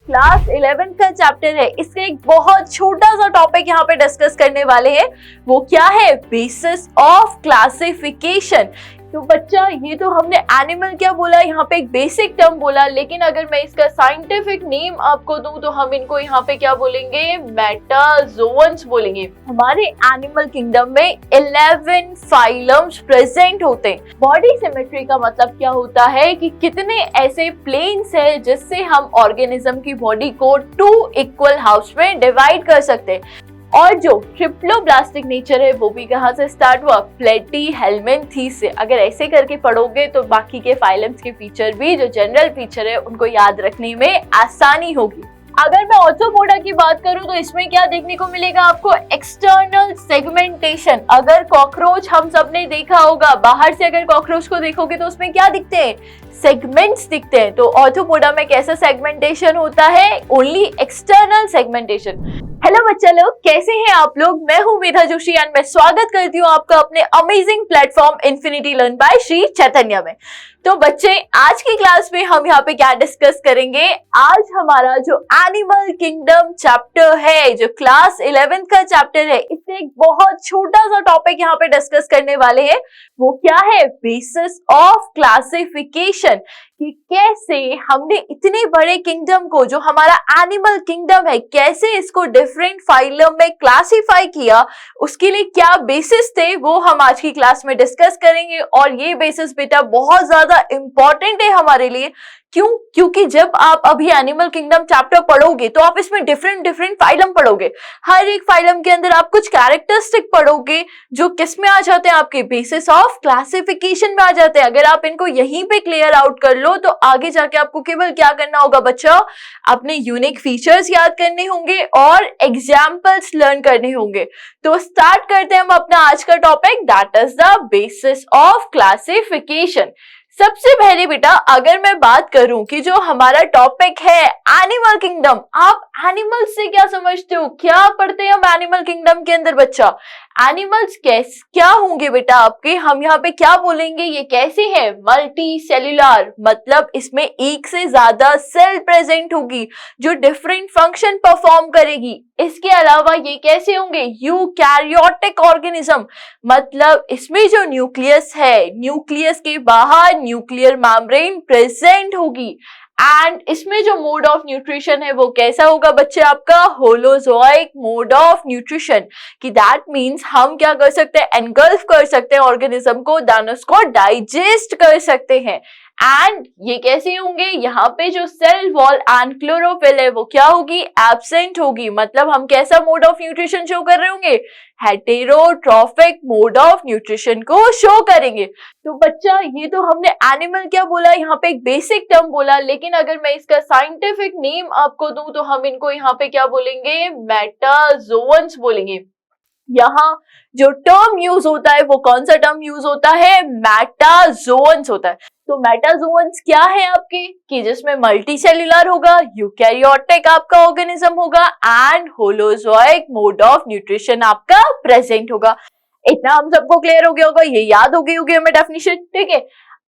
Class 11 का chapter है, इसका एक बहुत छोटा सा टॉपिक यहाँ पे डिस्कस करने वाले हैं। वो क्या है? Basis of classification. तो बच्चा ये तो हमने एनिमल क्या बोला, यहाँ पे एक बेसिक टर्म बोला, लेकिन अगर मैं इसका साइंटिफिक नेम आपको दूं तो हम इनको यहाँ पे क्या बोलेंगे? मेटाजोअन्स बोलेंगे। हमारे एनिमल किंगडम में 11 फाइलम्स प्रेजेंट होते हैं। बॉडी सिमेट्री का मतलब क्या होता है कि कितने ऐसे प्लेन्स है जिससे हम ऑर्गेनिज्म की बॉडी को 2 इक्वल हाफ्स में डिवाइड कर सकते हैं। और जो ट्रिप्लोब्लास्टिक नेचर है वो भी कहाँ से स्टार्ट हुआ? प्लेटीहेल्मिन्थीज से। अगर ऐसे करके पढ़ोगे तो बाकी के फाइलम्स के फीचर भी, जो जनरल फीचर है, उनको याद रखने में आसानी होगी। अगर मैं ऑर्थोपोडा की बात करूं तो इसमें क्या देखने को मिलेगा आपको? External segmentation. अगर कॉकरोच हम सबने देखा होगा, बाहर से अगर कॉकरोच को देखोगे तो उसमें क्या दिखते हैं? सेगमेंट्स दिखते हैं। तो ऑर्थोपोडा में कैसा सेगमेंटेशन होता है? Only external segmentation. हेलो बच्चा लोग, कैसे हैं आप लोग? मैं हूं मेधा जोशी एंड मैं स्वागत करती हूं आपका अपने amazing platform infinity learn by Shri Chaitanya में। तो बच्चे, आज की क्लास में हम यहाँ पे क्या डिस्कस करेंगे? आज हमारा जो एनिमल किंगडम चैप्टर है, जो क्लास 11 का चैप्टर है, इससे एक बहुत छोटा सा टॉपिक यहाँ पे डिस्कस करने वाले हैं। वो क्या है? Basis of classification. कि कैसे हमने इतने बड़े किंगडम को, जो हमारा एनिमल किंगडम है, कैसे इसको डिफरेंट फाइलम में क्लासिफाई किया, उसके लिए क्या बेसिस थे, वो हम आज की क्लास में डिस्कस करेंगे। और ये बेसिस बेटा बहुत ज्यादा इंपॉर्टेंट है हमारे लिए। क्यों? क्योंकि जब आप अभी एनिमल किंगडम चैप्टर पढ़ोगे तो आप इसमें डिफरेंट फाइलम पढ़ोगे। हर एक फाइलम के अंदर आप कुछ कैरेक्टरिस्टिक पढ़ोगे जो किस में आ जाते हैं? आपके बेसिस ऑफ क्लासिफिकेशन में आ जाते हैं। अगर आप इनको यहीं पे क्लियर आउट कर लो तो आगे जाके आपको केवल क्या करना होगा बच्चा? अपने यूनिक फीचर्स याद करने होंगे और एग्जाम्पल्स लर्न करने होंगे। तो स्टार्ट करते हैं हम अपना आज का topic, that is the basis of classification. सबसे पहले बेटा, अगर मैं बात करूं कि जो हमारा टॉपिक है एनिमल किंगडम, आप एनिमल्स से क्या समझते हो? क्या पढ़ते हैं हम एनिमल किंगडम के अंदर बच्चा? एनिमल्स क्या होंगे बेटा आपके? हम यहाँ पे क्या बोलेंगे? ये कैसे है? मल्टी सेल्यूलर, मतलब इसमें एक से ज्यादा सेल प्रेजेंट होगी जो डिफरेंट फंक्शन परफॉर्म करेगी। इसके अलावा ये कैसे होंगे? यूकैरियोटिक ऑर्गेनिज्म, मतलब इसमें जो न्यूक्लियस है, न्यूक्लियस के बाहर न्यूक्लियर मेम्ब्रेन प्रेजेंट होगी। एंड इसमें जो मोड ऑफ न्यूट्रिशन है वो कैसा होगा बच्चे आपका? Holozoic mode of nutrition. कि दैट मीन्स हम क्या कर सकते हैं? एनगल्फ कर सकते हैं ऑर्गेनिज्म को, देन उसको डाइजेस्ट कर सकते हैं। एंड ये कैसे होंगे? यहाँ पे जो सेल वॉल एंड क्लोरोफिल है वो क्या होगी? एब्सेंट होगी। मतलब हम कैसा मोड ऑफ न्यूट्रिशन शो कर रहे होंगे? हेटेरोट्रॉफिक मोड ऑफ न्यूट्रिशन को शो करेंगे। तो बच्चा ये तो हमने एनिमल क्या बोला, यहाँ पे एक बेसिक टर्म बोला, लेकिन अगर मैं इसका साइंटिफिक नेम आपको दूं तो हम इनको यहाँ पे क्या बोलेंगे? मेटाजोअन्स बोलेंगे। यहाँ जो टर्म यूज होता है वो कौन सा टर्म यूज होता है? मेटाजोअन्स होता है। तो मेटाजोअन्स क्या है आपके? कि जिसमें मल्टी सेल्यूलर होगा, यूकैरियोटिक आपका ऑर्गेनिज्म होगा and holozoic mode of nutrition आपका प्रेजेंट होगा। इतना हम सबको क्लियर हो गया होगा, ये याद हो गई होगी हमें डेफिनेशन, ठीक है।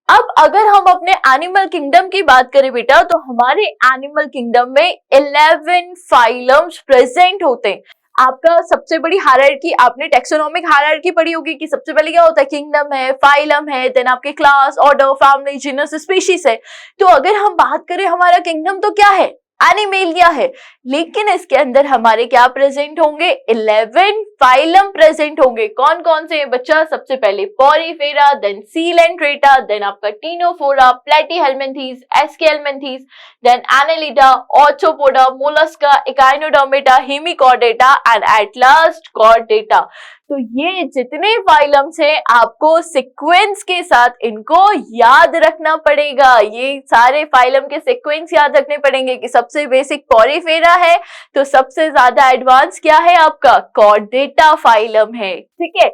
अब अगर हम अपने एनिमल किंगडम की बात करें बेटा, तो हमारे एनिमल किंगडम में 11 फाइलम्स प्रेजेंट होते हैं। आपका सबसे बड़ी हायरार्की, आपने टेक्सोनोमिक हायरार्की पढ़ी होगी कि सबसे पहले क्या होता है? किंगडम है, फाइलम है, देन आपके class, order, family, genus, species है। तो अगर हम बात करें हमारा किंगडम तो क्या है? एनिमेलिया है। लेकिन इसके अंदर हमारे क्या प्रेजेंट होंगे? 11 फाइलम प्रेजेंट होंगे। कौन कौन से हैं बच्चा? सबसे पहले पॉरीफेरा, देन सीलेंट्रेटा, देन आपका ctenophora, platyhelminthes, aschelminthes, then annelida, arthropoda, mollusca, echinodermata, hemichordata and at last chordata. तो ये जितने फाइलम्स हैं आपको सीक्वेंस के साथ इनको याद रखना पड़ेगा। ये सारे फाइलम के सीक्वेंस याद रखने पड़ेंगे कि सबसे बेसिक पॉरीफेरा है, तो सबसे ज्यादा एडवांस क्या है आपका? कॉर्डेटा फाइलम है, ठीक है।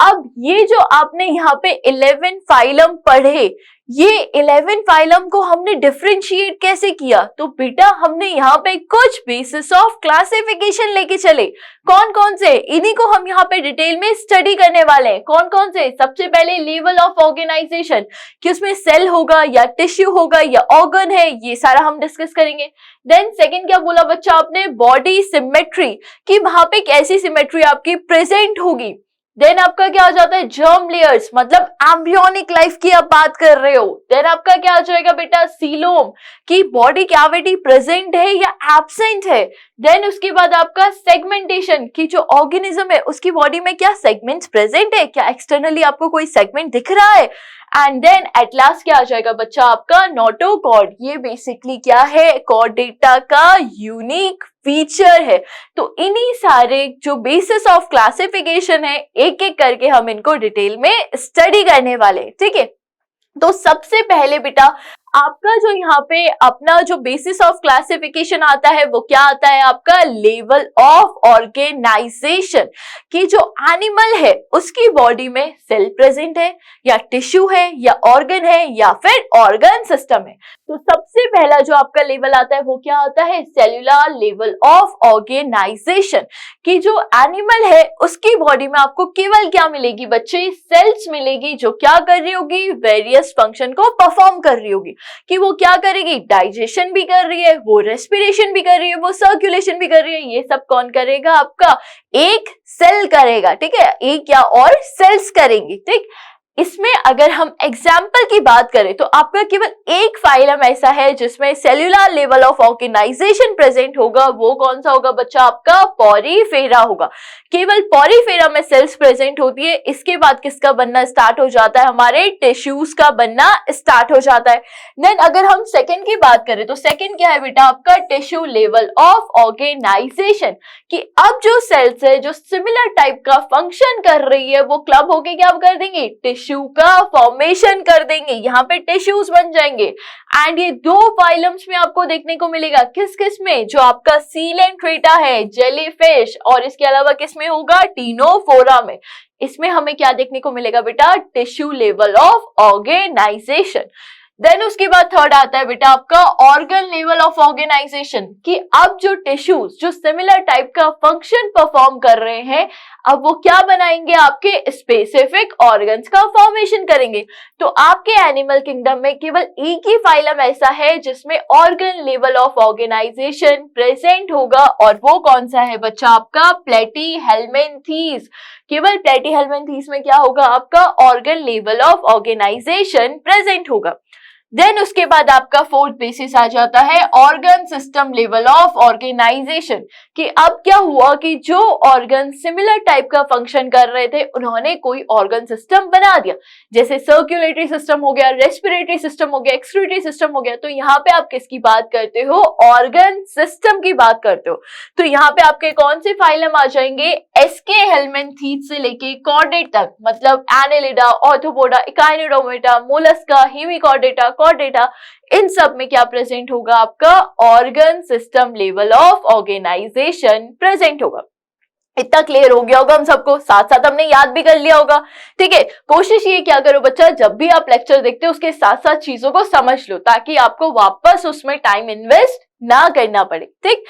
अब ये जो आपने यहाँ पे 11 फाइलम पढ़े, ये 11 फाइलम को हमने डिफरेंशिएट कैसे किया? तो बेटा हमने यहाँ पे कुछ बेसिस ऑफ क्लासिफिकेशन लेके चले। कौन कौन से? इन्हीं को हम यहाँ पे डिटेल में स्टडी करने वाले हैं। कौन कौन से? सबसे पहले लेवल ऑफ ऑर्गेनाइजेशन, कि उसमें सेल होगा या टिश्यू होगा या ऑर्गन है, ये सारा हम डिस्कस करेंगे। देन सेकंड क्या बोला बच्चा आपने? बॉडी सिमेट्री, कि वहां पे कैसी सिमेट्री आपकी प्रेजेंट होगी। देन आपका क्या आ जाता है? जर्म लेयर्स, मतलब एम्ब्रियोनिक लाइफ की आप बात कर रहे हो। देन आपका क्या आ जाएगा बेटा? सीलोम, कि बॉडी कैविटी प्रेजेंट है या एब्सेंट है। देन उसके बाद आपका सेगमेंटेशन, कि जो ऑर्गेनिज्म है उसकी बॉडी में क्या सेगमेंट्स प्रेजेंट है, क्या एक्सटर्नली आपको कोई सेगमेंट दिख रहा है। एंड देन एट लास्ट क्या आ जाएगा बच्चा आपका? नोटोकॉर्ड, ये बेसिकली क्या है? कॉर्डेटा का यूनिक फीचर है। तो इन्हीं सारे जो बेसिस ऑफ क्लासिफिकेशन है, एक एक करके हम इनको डिटेल में स्टडी करने वाले, ठीक है। तो सबसे पहले बेटा आपका जो यहाँ पे अपना जो बेसिस ऑफ क्लासिफिकेशन आता है वो क्या आता है आपका? लेवल ऑफ ऑर्गेनाइजेशन, कि जो एनिमल है उसकी बॉडी में सेल प्रेजेंट है या टिश्यू है या ऑर्गन है या फिर ऑर्गन सिस्टम है। तो सबसे पहला जो आपका लेवल आता है वो क्या आता है? सेल्यूलर लेवल ऑफ ऑर्गेनाइजेशन, कि जो एनिमल है उसकी बॉडी में आपको केवल क्या मिलेगी बच्चे? सेल्स मिलेगी, जो क्या कर रही होगी? वेरियस फंक्शन को परफॉर्म कर रही होगी। कि वो क्या करेगी? डाइजेशन भी कर रही है, वो रेस्पिरेशन भी कर रही है, वो सर्कुलेशन भी कर रही है। ये सब कौन करेगा? आपका एक सेल करेगा, ठीक है। एक या और सेल्स करेंगी, ठीक। इसमें अगर हम एग्जाम्पल की बात करें तो आपका केवल एक फाइलम ऐसा है जिसमें cellular level of organisation present होगा। वो कौन सा होगा बच्चा? आपका पॉरीफेरा होगा। केवल पॉरीफेरा में सेल्स प्रेजेंट होती है। इसके बाद किसका बनना स्टार्ट हो जाता है? हमारे टिश्यूज का बनना स्टार्ट हो जाता है। देन अगर हम सेकंड की बात करें तो सेकंड क्या है बेटा? आपका टिश्यू लेवल ऑफ ऑर्गेनाइजेशन, कि अब जो सेल्स है जो सिमिलर टाइप का फंक्शन कर रही है वो क्लब होके क्या कर देंगे? टिश्यू का फॉर्मेशन कर देंगे, यहाँ पे टिश्यूज बन जाएंगे। एंड ये दो फाइलम्स में आपको देखने को मिलेगा। किस किस में? जो आपका सीलेंट्रेटा है, जेलीफिश, और इसके अलावा किस में होगा? टीनोफोरा में। इसमें हमें क्या देखने को मिलेगा बेटा? Tissue level of organisation. Then उसके बाद थर्ड आता है बेटा आपका ऑर्गन लेवल ऑफ ऑर्गेनाइजेशन, कि अब जो टिश्यूज जो सिमिलर टाइप का फंक्शन परफॉर्म कर रहे हैं, अब वो क्या बनाएंगे? आपके स्पेसिफिक ऑर्गन्स का फॉर्मेशन करेंगे। तो आपके एनिमल किंगडम में केवल एक ही फाइलम ऐसा है जिसमें organ level of organisation present होगा, और वो कौन सा है बच्चा? आपका प्लेटीहेल्मिन्थीज। केवल प्लेटीहेल्मिन्थीज में क्या होगा? आपका organ level of organisation present होगा। देन उसके बाद आपका फोर्थ बेसिस आ जाता है organ system level of organisation, कि अब क्या हुआ कि जो ऑर्गन सिमिलर टाइप का फंक्शन कर रहे थे उन्होंने कोई ऑर्गन सिस्टम बना दिया। जैसे सर्कुलेटरी सिस्टम हो गया, रेस्पिरेटरी सिस्टम हो गया, एक्सक्रीटरी सिस्टम हो गया। तो यहाँ पे आप किसकी बात करते हो? ऑर्गन सिस्टम की बात करते हो। तो यहाँ पे आपके कौन से फाइलम आ जाएंगे? एस्के हेल्मिन्थीज से लेके कॉर्डेट तक, मतलब annelida, arthropoda, echinodermata, mollusca, hemichordata, chordata, इन सब में क्या प्रेजेंट होगा? आपका organ system level of organisation present होगा। इतना क्लियर हो गया होगा हम सबको, साथ साथ हमने याद भी कर लिया होगा, ठीक है। कोशिश ये क्या करो बच्चा, जब भी आप लेक्चर देखते हो उसके साथ साथ चीजों को समझ लो, ताकि आपको वापस उसमें टाइम इन्वेस्ट ना करना पड़े, ठीक।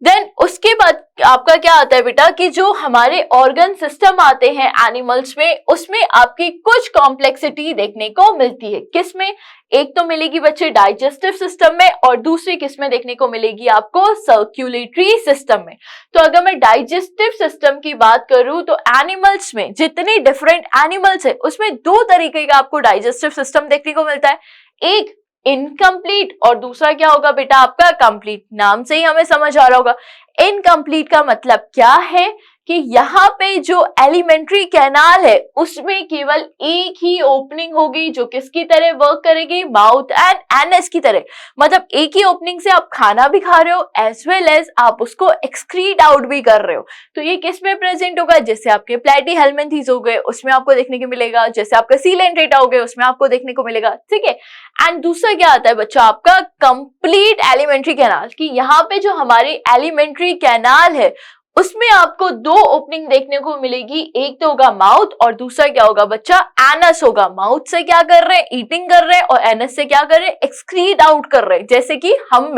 देन उसके बाद आपका क्या आता है बेटा, कि जो हमारे ऑर्गन सिस्टम आते हैं एनिमल्स में, उसमें आपकी कुछ कॉम्प्लेक्सिटी देखने को मिलती है। किसमें? एक तो मिलेगी बच्चे डाइजेस्टिव सिस्टम में, और दूसरी किसमें देखने को मिलेगी आपको? सर्कुलेटरी सिस्टम में। तो अगर मैं डाइजेस्टिव सिस्टम की बात करूं तो एनिमल्स में जितने डिफरेंट एनिमल्स है उसमें दो तरीके का आपको डाइजेस्टिव सिस्टम देखने को मिलता है। एक इनकम्प्लीट और दूसरा क्या होगा बेटा? आपका कंप्लीट। नाम से ही हमें समझ आ रहा होगा। इनकम्प्लीट का मतलब क्या है कि यहाँ पे जो एलिमेंट्री कैनाल है उसमें केवल एक ही ओपनिंग होगी, जो किसकी तरह वर्क करेगी? माउथ एंड एनस की तरह। मतलब एक ही ओपनिंग से आप खाना भी खा रहे हो एज वेल एज आप उसको एक्सक्रीट आउट भी कर रहे हो। तो ये किस में प्रेजेंट होगा? जैसे आपके प्लेटीहेल्मिन्थीज हो गए उसमें आपको देखने को मिलेगा, जैसे आपका सीलेंट्रेटा हो गए उसमें आपको देखने को मिलेगा, ठीक है। एंड दूसरा क्या आता है बच्चा? आपका कंप्लीट एलिमेंट्री कैनाल, कि यहाँ पे जो हमारी एलिमेंट्री कैनाल है उसमें आपको दो ओपनिंग देखने को मिलेगी, एक तो होगा माउथ और दूसरा क्या होगा बच्चा, एनस होगा। माउथ से क्या कर रहे हैं, ईटिंग कर रहे हैं, और एनस से क्या कर रहे हैं, एक्सक्रीट आउट कर रहे हैं। जैसे कि हम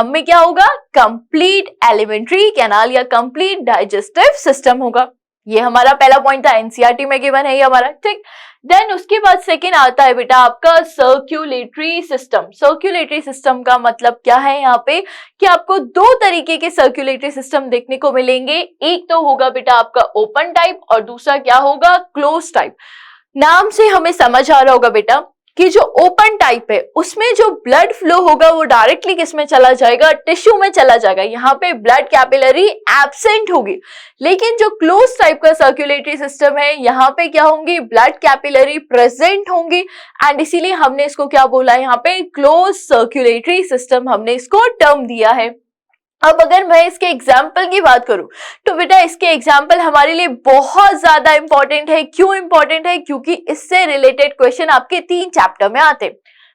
में क्या होगा, कंप्लीट एलिमेंट्री कैनाल या कंप्लीट डाइजेस्टिव सिस्टम होगा। ये हमारा पहला पॉइंट था, एनसीईआरटी में गिवन है ये हमारा, ठीक। देन उसके बाद सेकेंड आता है बेटा आपका सर्कुलेटरी सिस्टम। सर्कुलेटरी सिस्टम का मतलब क्या है यहाँ पे, कि आपको दो तरीके के सर्कुलेटरी सिस्टम देखने को मिलेंगे। एक तो होगा बेटा आपका ओपन टाइप और दूसरा क्या होगा, क्लोज टाइप। नाम से हमें समझ आ रहा होगा बेटा कि जो ओपन टाइप है उसमें जो ब्लड फ्लो होगा वो डायरेक्टली किसमें चला जाएगा, टिश्यू में चला जाएगा। यहाँ पे ब्लड कैपिलरी एब्सेंट होगी। लेकिन जो क्लोज टाइप का सर्कुलेटरी सिस्टम है यहाँ पे क्या होंगी, ब्लड कैपिलरी प्रेजेंट होंगी, एंड इसीलिए हमने इसको क्या बोला है, यहाँ पे क्लोज सर्कुलेटरी सिस्टम हमने इसको टर्म दिया है। अब अगर मैं इसके एग्जाम्पल की बात करूं तो बेटा इसके एग्जाम्पल हमारे लिए बहुत ज्यादा इंपॉर्टेंट है। क्यों इंपॉर्टेंट है, क्योंकि इससे रिलेटेड क्वेश्चन आपके 3 चैप्टर में आते हैं।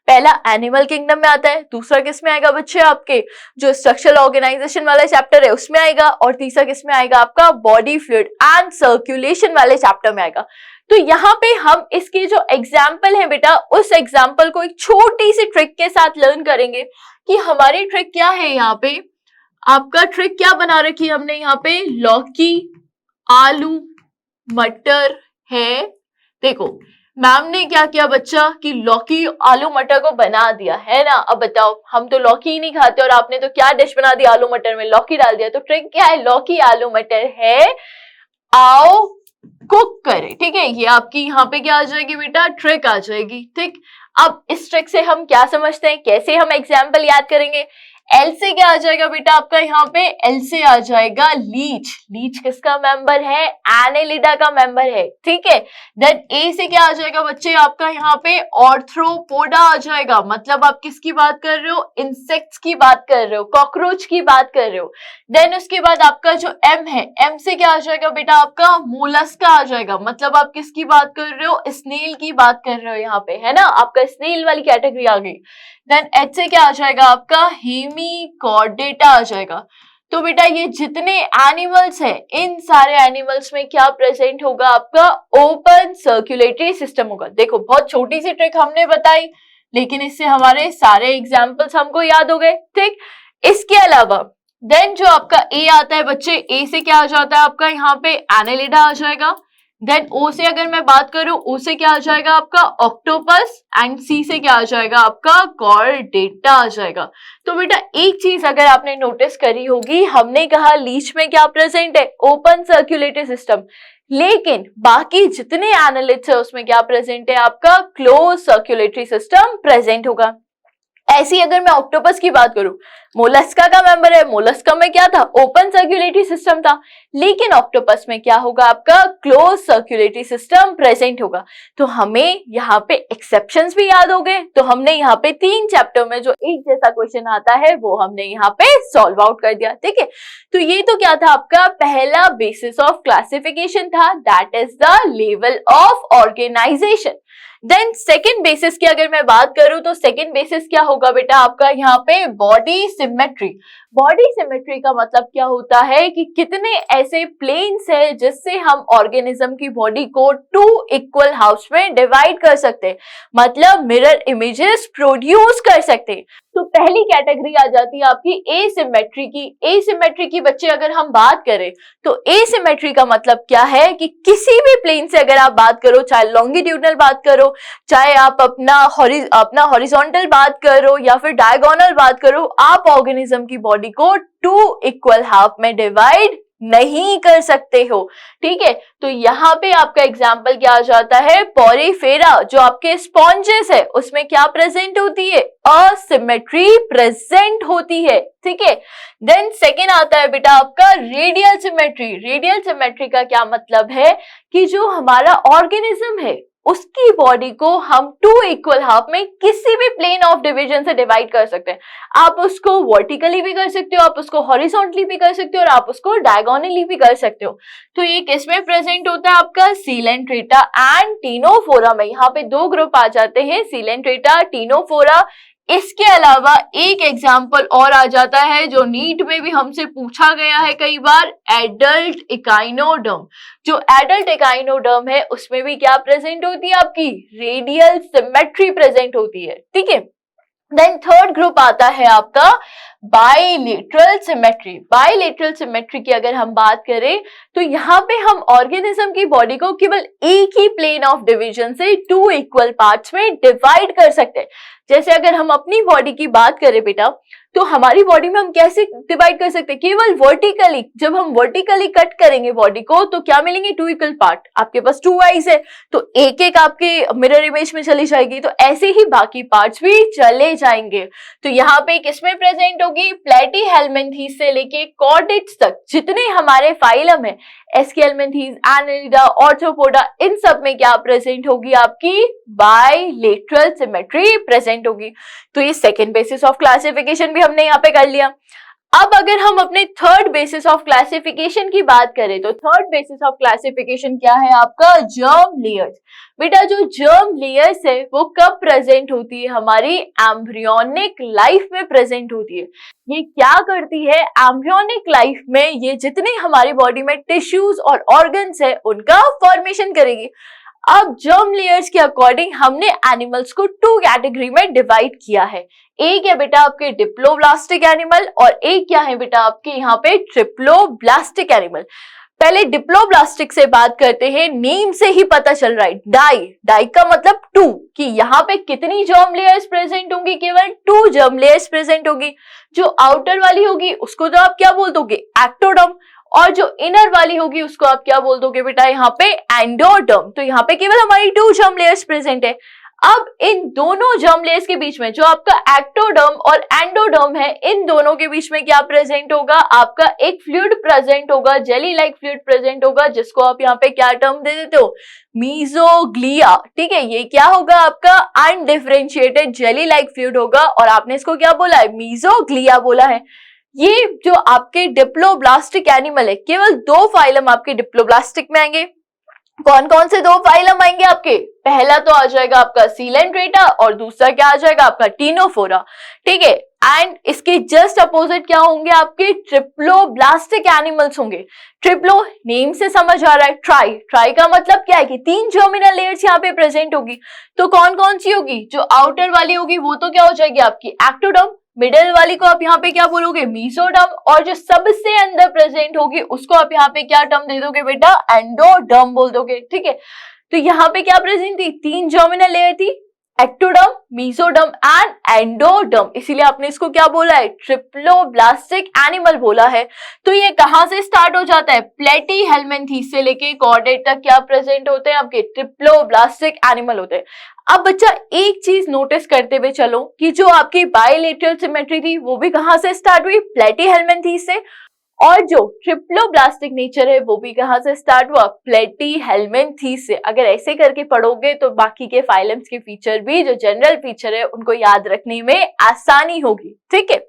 पहला एनिमल किंगडम में आता है, दूसरा किस में आएगा बच्चे, आपके जो स्ट्रक्चरल ऑर्गेनाइजेशन वाला चैप्टर है उसमें आएगा, और तीसरा किस में आएगा, आपका बॉडी फ्लूइड एंड सर्कुलेशन वाले चैप्टर में आएगा। तो यहाँ पे हम इसके जो एग्जाम्पल है बेटा, उस एग्जाम्पल को एक छोटी सी ट्रिक के साथ लर्न करेंगे कि हमारी ट्रिक क्या है। यहाँ पे आपका ट्रिक क्या बना रखी है हमने, यहाँ पे लौकी आलू मटर है। देखो मैम ने क्या किया बच्चा कि लौकी आलू मटर को बना दिया है ना। अब बताओ, हम तो लौकी ही नहीं खाते और आपने तो क्या डिश बना दी, आलू मटर में लौकी डाल दिया। तो ट्रिक क्या है, लौकी आलू मटर है, आओ कुक करें। ठीक है, ये आपकी यहाँ पे क्या आ जाएगी बेटा, ट्रिक आ जाएगी। ठीक, अब इस ट्रिक से हम क्या समझते हैं, कैसे हम एग्जाम्पल याद करेंगे। एल से क्या आ जाएगा बेटा आपका यहाँ पे, एल से आ जाएगा लीच। लीच किसका मेंबर है, एनेलिडा का मेंबर है। ठीक है, देन ए से क्या आ जाएगा बच्चे आपका यहाँ पे, ऑर्थ्रोपोडा आ जाएगा। मतलब आप किसकी बात कर रहे हो, इंसेक्ट्स की बात कर रहे हो, कॉकरोच की बात कर रहे हो। देन उसके बाद आपका जो एम है, एम से क्या आ जाएगा बेटा आपका, मोलस्का आ जाएगा। मतलब आप किसकी बात कर रहे हो, स्नेल की बात कर रहे हो यहाँ पे, है ना, आपका स्नेल वाली कैटेगरी आ गई। देन एच से क्या आ जाएगा आपका, हेमीकॉर्डेटा आ जाएगा। तो बेटा ये जितने एनिमल्स हैं, इन सारे एनिमल्स में क्या प्रेजेंट होगा, आपका ओपन सर्कुलेटरी सिस्टम होगा। देखो बहुत छोटी सी ट्रिक हमने बताई, लेकिन इससे हमारे सारे एग्जाम्पल्स हमको याद हो गए। ठीक, इसके अलावा देन जो आपका ए आता है बच्चे, ए से क्या आ जाता है आपका यहाँ पे, एनेलिडा आ जाएगा। देन ओ से अगर मैं बात करूं, ओ से क्या आ जाएगा आपका, ऑक्टोपस, एंड सी से क्या आ जाएगा आपका, कॉर्डेटा आ जाएगा। तो बेटा एक चीज अगर आपने नोटिस करी होगी, हमने कहा लीच में क्या प्रेजेंट है, ओपन सर्कुलेटरी सिस्टम, लेकिन बाकी जितने एनालिट्स है उसमें क्या प्रेजेंट है, आपका क्लोज सर्कुलेटरी सिस्टम प्रेजेंट होगा। ऐसी अगर मैं ऑक्टोपस की बात करूं, मोलस्का का मेंबर है, मोलस्का में क्या था, ओपन सर्कुलेटरी सिस्टम था, लेकिन ऑक्टोपस में क्या होगा आपका, क्लोज सर्कुलेटरी सिस्टम प्रेजेंट होगा। तो हमें यहाँ पे एक्सेप्शंस भी याद हो गए। तो हमने यहाँ पे 3 चैप्टर में जो एक जैसा क्वेश्चन आता है वो हमने यहाँ पे सॉल्व आउट कर दिया। ठीक है, तो ये तो क्या था आपका पहला बेसिस ऑफ क्लासिफिकेशन था, that is the level of organisation. Then second basis की अगर मैं बात करूं तो सेकेंड बेसिस क्या होगा बेटा आपका यहाँ पे, बॉडी सिमेट्री। बॉडी सिमेट्री का मतलब क्या होता है कि कितने ऐसे प्लेन्स है जिससे हम ऑर्गेनिज्म की बॉडी को 2 इक्वल हाफ्स में डिवाइड कर सकते हैं, मतलब मिरर इमेजेस प्रोड्यूस कर सकते हैं। तो पहली कैटेगरी आ जाती है आपकी एसिमेट्री की। एसिमेट्री की बच्चे अगर हम बात करें तो एसिमेट्री का मतलब क्या है कि किसी भी प्लेन से अगर आप बात करो, चाहे लॉन्गिट्यूडनल बात करो, चाहे आप अपना हॉरिजॉन्टल बात करो या फिर डायगोनल बात करो, आप ऑर्गेनिज्म की बॉडी को 2 इक्वल हाफ में डिवाइड नहीं कर सकते हो। ठीक है, तो यहाँ पे आपका एग्जाम्पल क्या आ जाता है, पोरीफेरा, जो आपके स्पॉन्जेस है उसमें क्या प्रेजेंट होती है, असिमेट्री प्रेजेंट होती है। ठीक है, देन सेकेंड आता है बेटा आपका रेडियल सिमेट्री। रेडियल सिमेट्री का क्या मतलब है कि जो हमारा ऑर्गेनिज्म है उसकी बॉडी को हम 2 इक्वल हाफ में किसी भी प्लेन ऑफ डिवीजन से डिवाइड कर सकते हैं। आप उसको वर्टिकली भी कर सकते हो, आप उसको हॉरिजॉन्टली भी कर सकते हो, और आप उसको डायगोनली भी कर सकते हो। तो ये किसमें प्रेजेंट होता है आपका, सीलेंट्रेटा एंड टीनोफोरा में। यहाँ पे 2 ग्रुप आ जाते हैं, सीलेंट्रेटा, टीनोफोरा। इसके अलावा एक एग्जाम्पल और आ जाता है जो नीट में भी हमसे पूछा गया है कई बार, एडल्ट इकाइनोडर्म। जो एडल्ट इकाइनोडर्म है उसमें भी क्या प्रेजेंट होती है, आपकी रेडियल सिमेट्री प्रेजेंट होती है, ठीक है। देन थर्ड ग्रुप आता है आपका बाइलेटरल सिमेट्री। बाइलेटरल सिमेट्री की अगर हम बात करें तो यहाँ पे हम ऑर्गेनिज्म की बॉडी को केवल एक ही प्लेन ऑफ डिवीजन से 2 इक्वल पार्ट्स में डिवाइड कर सकते हैं। जैसे अगर हम अपनी बॉडी की बात करें बेटा, तो हमारी बॉडी में हम कैसे डिवाइड कर सकते हैं, केवल वर्टिकली। जब हम वर्टिकली कट करेंगे बॉडी को तो क्या मिलेंगे, 2 इक्वल पार्ट। आपके पास 2 आईज है तो एक एक आपके मिरर इमेज में चली जाएगी, तो ऐसे ही बाकी पार्ट्स भी चले जाएंगे। तो यहाँ पे किसमें प्रेजेंट होगी, प्लेटीहेल्मिन्थेस से लेके कॉर्डेट्स तक जितने हमारे फाइलम है, एस्केल्मिन्थेस, एनेलिडा, ऑर्थ्रोपोडा, इन सब में क्या प्रेजेंट होगी, आपकी बाइलेटरल सिमेट्री प्रेजेंट होगी। तो ये सेकेंड बेसिस ऑफ क्लासिफिकेशन भी हमने यहाँ पे कर लिया। अब अगर हम अपने थर्ड बेसिस ऑफ क्लासिफिकेशन की बात करें तो थर्ड बेसिस ऑफ क्लासिफिकेशन क्या है आपका, जर्म लेयर्स। बेटा जो जर्म लेयर्स है वो कब प्रेजेंट होती है, हमारी एम्ब्रियोनिक लाइफ में प्रेजेंट होती है। ये क्या करती है, एम्ब्रियोनिक लाइफ में ये जितने हमारी बॉडी में टिश्यूज और ऑर्गन्स है उनका फॉर्मेशन करेगी। अब जर्म लेयर्स के अकॉर्डिंग हमने एनिमल्स को 2 कैटेगरी में डिवाइड किया है। एक है बेटा आपके डिप्लोब्लास्टिक एनिमल और एक क्या है बेटा आपके यहाँ पे ट्रिप्लोब्लास्टिक एनिमल। पहले डिप्लोब्लास्टिक से बात करते हैं। नेम से ही पता चल रहा है, डाई का मतलब 2, कि यहाँ पे कितनी जर्म लेयर्स प्रेजेंट होंगी, केवल 2 जर्म लेयर्स प्रेजेंट होगी। जो आउटर वाली होगी उसको तो आप क्या बोल दोगे, एक्टोडर्म, और जो इनर वाली होगी उसको आप क्या बोल दोगे बेटा, यहाँ पे एंडोडर्म। तो यहाँ पे केवल हमारी 2 जर्म लेयर्स प्रेजेंट है। अब इन दोनों जर्म लेयर्स के बीच में जो आपका एक्टोडर्म और एंडोडर्म है, इन दोनों के बीच में क्या प्रेजेंट होगा, आपका एक फ्लूइड प्रेजेंट होगा, जेली लाइक फ्लूइड प्रेजेंट होगा, जिसको आप यहाँ पे क्या टर्म दे देते हो, मीजोग्लिया। ठीक है, ये क्या होगा, आपका अनडिफरेंशिएटेड जेली लाइक फ्लूइड होगा और आपने इसको क्या बोला है, मीजोग्लिया बोला है। ये जो आपके डिप्लोब्लास्टिक एनिमल है, केवल 2 फाइलम आपके डिप्लोब्लास्टिक में आएंगे। कौन कौन से 2 फाइलम आएंगे आपके, पहला तो आ जाएगा आपका सीलेंट्रेटा और दूसरा क्या आ जाएगा आपका टीनोफोरा। ठीक है, एंड इसके जस्ट अपोजिट क्या होंगे, आपके ट्रिप्लोब्लास्टिक एनिमल्स होंगे। ट्रिप्लो नेम से समझ आ रहा है, ट्राई का मतलब क्या है कि 3 जर्मिनल लेयर्स यहाँ पे प्रेजेंट होगी। तो कौन कौन सी होगी, जो आउटर वाली होगी वो तो क्या हो जाएगी आपकी एक्टोडर्म, मिडल वाली को आप यहाँ पे क्या बोलोगे, मीसोडर्म, और जो सबसे अंदर प्रेजेंट होगी उसको आप यहाँ पे क्या टर्म दे दोगे बेटा, एंडोडर्म बोल दोगे। ठीक है, तो यहाँ पे क्या प्रेजेंट थी, 3 जर्मिनल लेयर थी, एक्टोडर्म, मीसोडर्म एंड एंडोडर्म, इसीलिए आपने इसको क्या बोला है, ट्रिप्लोब्लास्टिक एनिमल बोला है। तो ये कहां से स्टार्ट हो जाता है, प्लेटीहेल्मिन्थेस से लेके कॉर्डेट तक क्या प्रेजेंट होते हैं, आपके ट्रिप्लोब्लास्टिक एनिमल होते हैं। अब बच्चा एक चीज नोटिस करते हुए चलो कि जो आपकी बाइलेटरल सिमेट्री थी वो भी कहां से स्टार्ट हुई, प्लेटीहेल्मिन्थेस से, और जो ट्रिप्लोब्लास्टिक नेचर है वो भी कहां से स्टार्ट हुआ, प्लेटीहेल्मिन्थेस से। अगर ऐसे करके पढ़ोगे तो बाकी के फाइलम्स के फीचर भी, जो जनरल फीचर है, उनको याद रखने में आसानी होगी। ठीक है,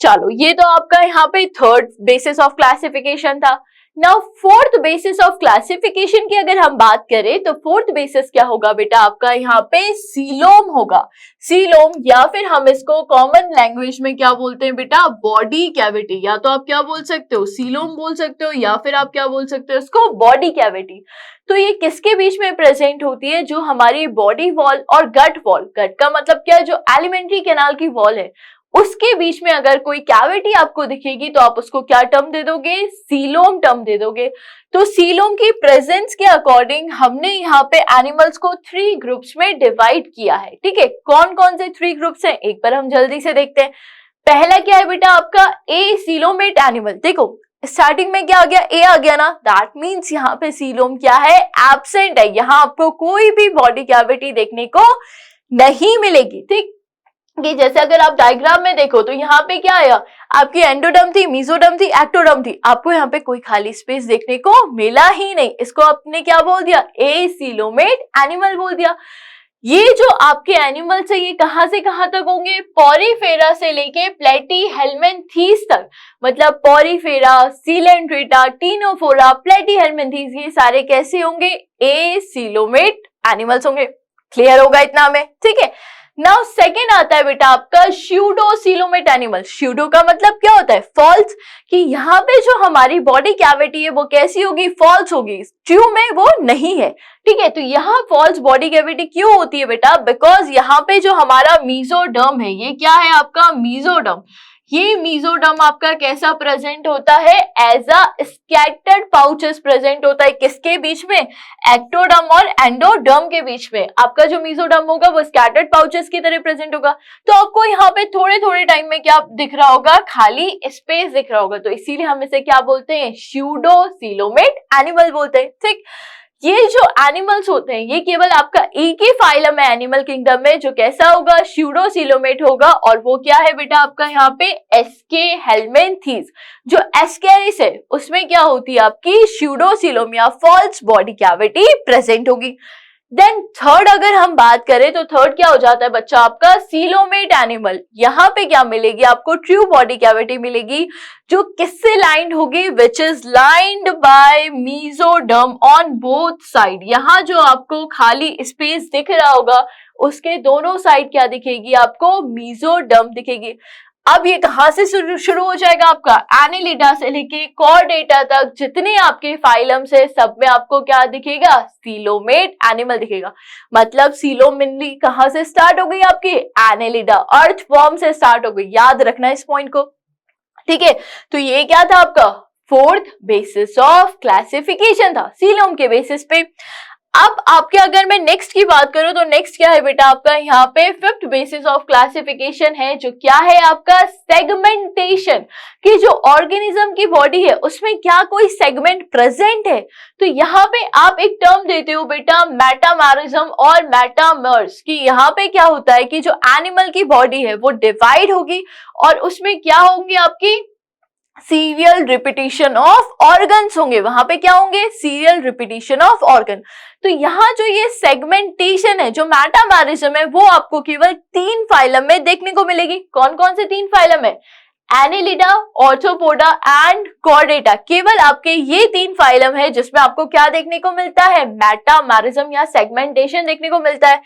चलो ये तो आपका यहाँ पे थर्ड बेसिस ऑफ क्लासिफिकेशन था। Now fourth basis of classification की अगर हम बात करें तो फोर्थ बेसिस क्या होगा बेटा, आपका यहाँ पे सीलोम होगा। सीलोम, या फिर हम इसको कॉमन लैंग्वेज में क्या बोलते हैं बेटा, बॉडी कैविटी। या तो आप क्या बोल सकते हो, सीलोम बोल सकते हो, या फिर आप क्या बोल सकते हो इसको, बॉडी कैविटी। तो ये किसके बीच में प्रेजेंट होती है, जो हमारी बॉडी वॉल और गट वॉल, गट का मतलब क्या है, जो एलिमेंट्री कैनाल की वॉल है, उसके बीच में अगर कोई कैविटी आपको दिखेगी तो आप उसको क्या टर्म दे दोगे, सीलोम टर्म दे दोगे। तो सीलोम की प्रेजेंस के अकॉर्डिंग हमने यहाँ पे एनिमल्स को 3 ग्रुप्स में डिवाइड किया है। ठीक है, कौन कौन से 3 ग्रुप्स हैं, एक बार हम जल्दी से देखते हैं। पहला क्या है बेटा आपका, ए सीलोमेट एनिमल। देखो स्टार्टिंग में क्या आ गया, ए आ गया ना, दैट मीन्स यहाँ पे सीलोम क्या है, एब्सेंट है। यहाँ आपको कोई भी बॉडी कैविटी देखने को नहीं मिलेगी। ठीक, कि जैसे अगर आप डायग्राम में देखो तो यहाँ पे क्या आया, आपकी एंडोडर्म थी, मीजोडर्म थी, एक्टोडर्म थी, आपको यहाँ पे कोई खाली स्पेस देखने को मिला ही नहीं। इसको आपने क्या बोल दिया, ए सीलोमेट एनिमल बोल दिया। ये जो आपके एनिमल्स है ये कहां से कहां तक होंगे, पॉरीफेरा से लेके प्लेटीहेल्मिन्थेस तक, मतलब पॉरीफेरा, सीलेंट्रेटा, टीनोफोरा, प्लेटीहेल्मिन्थेस, ये सारे कैसे होंगे, ए सीलोमेट एनिमल्स होंगे। क्लियर होगा इतना में। ठीक है, नाउ सेकेंड आता है बेटा आपका स्यूडोसीलोमेट एनिमल। स्यूडो का मतलब क्या होता है? फॉल्स, कि यहाँ पे जो हमारी बॉडी कैविटी है वो कैसी होगी? फॉल्स होगी, ट्रू में वो नहीं है। ठीक है, तो यहाँ फॉल्स बॉडी कैविटी क्यों होती है बेटा? बिकॉज यहाँ पे जो हमारा मीजोडर्म है, ये क्या है आपका? मीजोडर्म। ये मीजोडर्म आपका कैसा प्रेजेंट होता है? As a scattered pouches present होता है। किसके बीच में? एक्टोडर्म और एंडोडर्म के बीच में आपका जो मीजोडर्म होगा वो स्कैटर्ड पाउचेस की तरह प्रेजेंट होगा। तो आपको यहाँ पे थोड़े थोड़े टाइम में क्या दिख रहा होगा? खाली स्पेस दिख रहा होगा। तो इसीलिए हम इसे क्या बोलते हैं? स्यूडोसीलोमेट एनिमल बोलते हैं। ठीक, ये जो एनिमल्स होते हैं ये केवल आपका एक ही फाइलम है एनिमल किंगडम में, जो कैसा होगा? स्यूडोसीलोमेट होगा। और वो क्या है बेटा आपका यहाँ पे? एस्के हेलमिन्थीज। जो एस्केरिस है उसमें क्या होती है? आपकी स्यूडोसीलोम या फॉल्स बॉडी कैविटी प्रेजेंट होगी। देन थर्ड अगर हम बात करें तो थर्ड क्या हो जाता है बच्चा आपका? Coelomate animal. यहाँ पे क्या मिलेगी आपको? ट्रू बॉडी कैविटी मिलेगी, जो किससे लाइंड होगी? Which is lined by mesoderm on both side. यहाँ जो आपको खाली स्पेस दिख रहा होगा उसके दोनों साइड क्या दिखेगी आपको? मीजोडर्म दिखेगी। अब ये कहां से शुरू हो जाएगा आपका? एनेलिडा से लेके कॉर्डेटा तक जितने आपके फाइलम्स है सब में आपको क्या दिखेगा? सीलोमेट एनिमल दिखेगा। मतलब सीलोमिनली कहां से स्टार्ट हो गई आपकी? एनेलिडा, अर्थवॉर्म से स्टार्ट हो गई। याद रखना इस पॉइंट को। ठीक है, तो ये क्या था आपका? फोर्थ बेसिस ऑफ क्लासिफिकेशन था, सीलोम के बेसिस पे। अब आपके अगर मैं नेक्स्ट की बात करूं तो नेक्स्ट क्या है बेटा आपका? यहाँ पे फिफ्थ बेसिस ऑफ क्लासिफिकेशन है, जो क्या है आपका? सेगमेंटेशन। कि जो ऑर्गेनिज्म की बॉडी है उसमें क्या कोई सेगमेंट प्रेजेंट है? तो यहाँ पे आप एक टर्म देते हो बेटा मेटामेरिज्म और मेटामर्स, कि यहाँ पे क्या होता है कि जो एनिमल की बॉडी है वो डिवाइड होगी और उसमें क्या होंगे आपकी? सीरियल रिपीटिशन ऑफ ऑर्गन्स होंगे। वहां पे क्या होंगे? Serial repetition of organ. तो यहाँ जो ये सेगमेंटेशन है, जो मेटामेरिज्म है, वो आपको केवल 3 फाइलम में देखने को मिलेगी। कौन कौन से 3 फाइलम है? Annelida, arthropoda and Chordata. केवल आपके ये 3 फाइलम है जिसमें आपको क्या देखने को मिलता है? मेटामेरिज्म या सेगमेंटेशन देखने को मिलता है।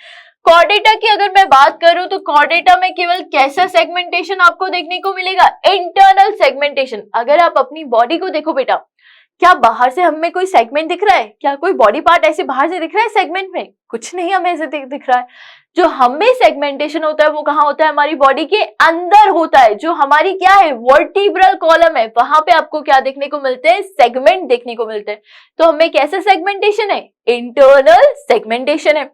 कॉर्डेटा की अगर मैं बात करूं तो कॉर्डेटा में केवल कैसा सेगमेंटेशन आपको देखने को मिलेगा? Internal segmentation. अगर आप अपनी बॉडी को देखो बेटा, क्या बाहर से हमें कोई सेगमेंट दिख रहा है? क्या कोई बॉडी पार्ट ऐसे बाहर से दिख रहा है सेगमेंट में? कुछ नहीं हमें ऐसे दिख रहा है। जो हमें सेगमेंटेशन होता है वो कहाँ होता है? हमारी बॉडी के अंदर होता है। जो हमारी क्या है? वर्टिब्रल कॉलम है, वहां पे आपको क्या देखने को मिलते हैं? सेगमेंट देखने को मिलते हैं। तो हमें कैसे सेगमेंटेशन है? इंटरनल सेगमेंटेशन है।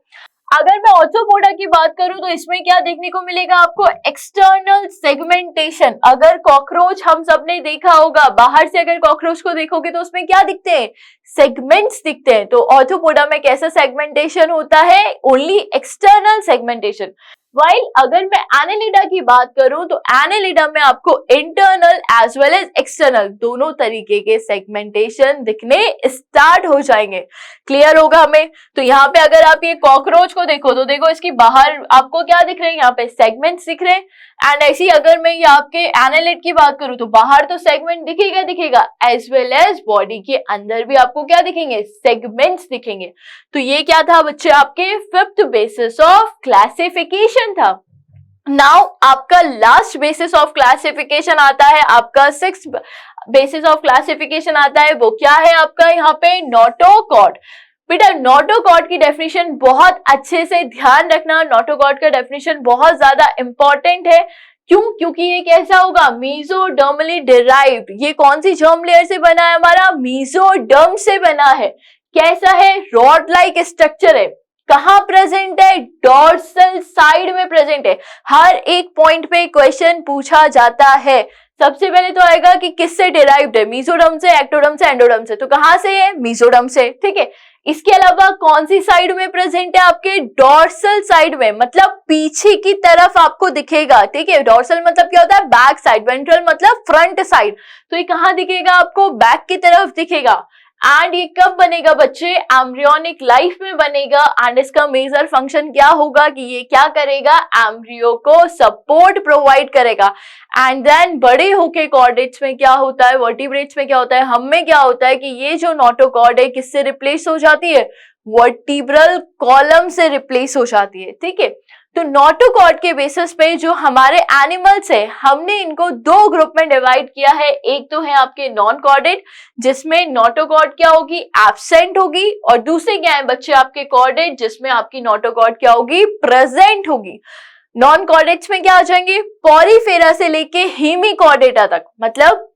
अगर मैं ऑर्थोपोडा की बात करूं तो इसमें क्या देखने को मिलेगा आपको? External segmentation. अगर कॉकरोच हम सबने देखा होगा, बाहर से अगर कॉकरोच को देखोगे तो उसमें क्या दिखते हैं? सेगमेंट्स दिखते हैं। तो ऑर्थोपोडा में कैसा सेगमेंटेशन होता है? Only external segmentation. वाइल अगर मैं एनेलिडा की बात करूं तो एनेलिडा में आपको internal as well as external दोनों तरीके के सेगमेंटेशन दिखने स्टार्ट हो जाएंगे। क्लियर होगा हमें? तो यहाँ पे अगर आप ये कॉकरोच को देखो तो देखो इसकी बाहर आपको क्या दिख रहे हैं? यहाँ पे सेगमेंट्स दिख रहे हैं। एंड ऐसी अगर मैं ये आपके एनालिड की बात करूं तो बाहर तो सेगमेंट दिखेगा दिखेगा, एज वेल एज बॉडी के अंदर भी आपको क्या दिखेंगे? सेगमेंट्स दिखेंगे। तो ये क्या था बच्चे? आपके फिफ्थ बेसिस ऑफ क्लासिफिकेशन था। नाउ आपका लास्ट बेसिस ऑफ क्लासिफिकेशन आता है, आपका सिक्स्थ बेसिस ऑफ क्लासिफिकेशन आता है। वो क्या है आपका? यहाँ पे नोटोकॉर्ड। बेटा नोटोकॉर्ड की डेफिनेशन बहुत अच्छे से ध्यान रखना। नोटोकॉर्ड का डेफिनेशन बहुत ज्यादा इंपॉर्टेंट है। क्यों? क्योंकि ये कैसा होगा? Mesodermally derived. ये कौन सी जर्म लेयर से बना है? हमारा मीजोडर्म से बना है। कैसा है? रॉड लाइक स्ट्रक्चर है। कहां प्रेजेंट है? डॉर्सल साइड में प्रेजेंट है। हर एक पॉइंट पे क्वेश्चन पूछा जाता है। सबसे पहले तो आएगा कि किससे डिराइव्ड है? मीजोडर्म से, एक्टोडर्म से, एंडोडर्म से। तो कहां से है? मीजोडर्म से। ठीक है, इसके अलावा कौन सी साइड में प्रेजेंट है? आपके डॉर्सल साइड में, मतलब पीछे की तरफ आपको दिखेगा। ठीक है, डॉर्सल मतलब क्या होता है? Back side. वेंट्रल मतलब फ्रंट साइड। तो ये कहां दिखेगा आपको? बैक की तरफ दिखेगा। एंड ये कब बनेगा बच्चे? एम्ब्रियोनिक लाइफ में बनेगा। एंड इसका मेजर फंक्शन क्या होगा कि ये क्या करेगा? एम्ब्रियो को सपोर्ट प्रोवाइड करेगा। एंड देन बड़े होके कॉर्डेट्स में क्या होता है? वर्टिब्रेट्स में क्या होता है? हम में क्या होता है कि ये जो नोटोकॉर्ड है किससे रिप्लेस हो जाती है? वर्टिब्रल कॉलम से रिप्लेस हो जाती है। ठीक है, तो नोटोकॉर्ड के बेसिस पे जो हमारे एनिमल्स है हमने इनको दो ग्रुप में डिवाइड किया है। एक तो है आपके नॉन कॉर्डेड जिसमें नोटोकॉर्ड क्या होगी, एब्सेंट होगी, और दूसरे क्या है बच्चे आपके कॉर्डेड जिसमें आपकी नोटोकॉर्ड क्या होगी, प्रेजेंट होगी। नॉन कॉर्डेट्स में क्या आ जाएंगे, पॉरीफेरा से लेके हेमिकॉर्डेटा तक, मतलब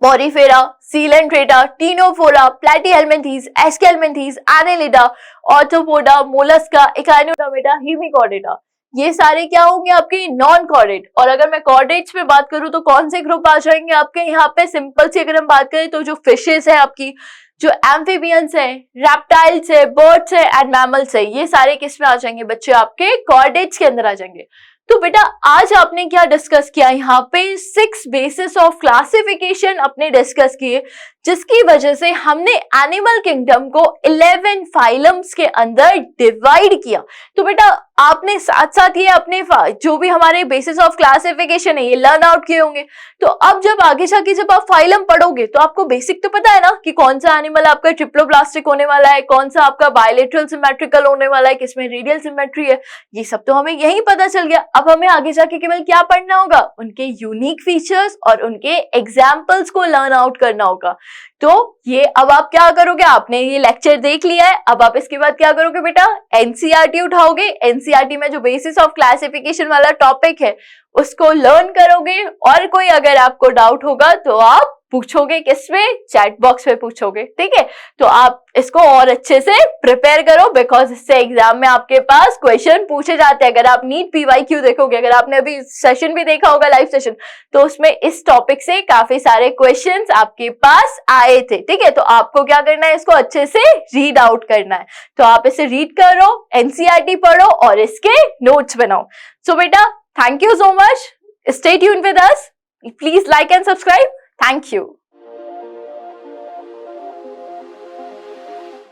porifera, coelenterata, ctenophora, platyhelminthes, aschelminthes, annelida, arthropoda, mollusca, echinodermata, hemichordata, ये सारे क्या होंगे आपके नॉन कॉर्डेट। और अगर मैं कॉर्डेट्स में बात करूं तो कौन से ग्रुप आ जाएंगे आपके यहाँ पे, सिंपल सी अगर हम बात करें तो जो फिशेस है आपकी, जो एम्फीबियंस है, रेप्टाइल्स है, बर्ड्स है एंड मैमल्स है, ये सारे किस में आ जाएंगे बच्चे, आपके कॉर्डेट्स के अंदर आ जाएंगे। तो बेटा आज आपने क्या डिस्कस किया, यहाँ पे 6 बेसिस ऑफ क्लासिफिकेशन अपने डिस्कस किए, जिसकी वजह से हमने एनिमल किंगडम को 11 फाइलम्स के अंदर डिवाइड किया। तो बेटा आपने साथ साथ ये अपने जो भी हमारे बेसिस ऑफ क्लासिफिकेशन है ये लर्न आउट किए होंगे। तो अब जब आगे जाके जब आप फाइलम पढ़ोगे तो आपको बेसिक तो पता है ना कि कौन सा एनिमल आपका ट्रिप्लोब्लास्टिक होने वाला है, कौन सा आपका बायलेटरल सिमेट्रिकल होने वाला है, किसमें रेडियल सिमेट्री है, ये सब तो हमें यही पता चल गया। अब हमें आगे जाके केवल क्या पढ़ना होगा, उनके यूनिक फीचर्स और उनके एग्जाम्पल्स को लर्न आउट करना होगा। तो ये अब आप क्या करोगे, आपने ये लेक्चर देख लिया है, अब आप इसके बाद क्या करोगे बेटा, एनसीईआरटी उठाओगे, एनसीईआरटी में जो बेसिस ऑफ क्लासिफिकेशन वाला टॉपिक है उसको लर्न करोगे, और कोई अगर आपको डाउट होगा तो आप पूछोगे किसमें, चैट बॉक्स में पूछोगे, ठीक है। तो आप इसको और अच्छे से प्रिपेयर करो, बिकॉज इससे एग्जाम में आपके पास क्वेश्चन पूछे जाते हैं। अगर आप नीट पीवाईक्यू देखोगे, अगर आपने अभी सेशन भी देखा होगा लाइव सेशन, तो उसमें इस टॉपिक से काफी सारे क्वेश्चंस आपके पास आए थे, ठीक है। तो आपको क्या करना है, इसको अच्छे से रीड आउट करना है। तो आप इसे रीड करो, एनसीईआरटी पढ़ो और इसके नोट्स बनाओ। सो बेटा thank you so much. Stay tuned with us. Please like and subscribe. Thank you.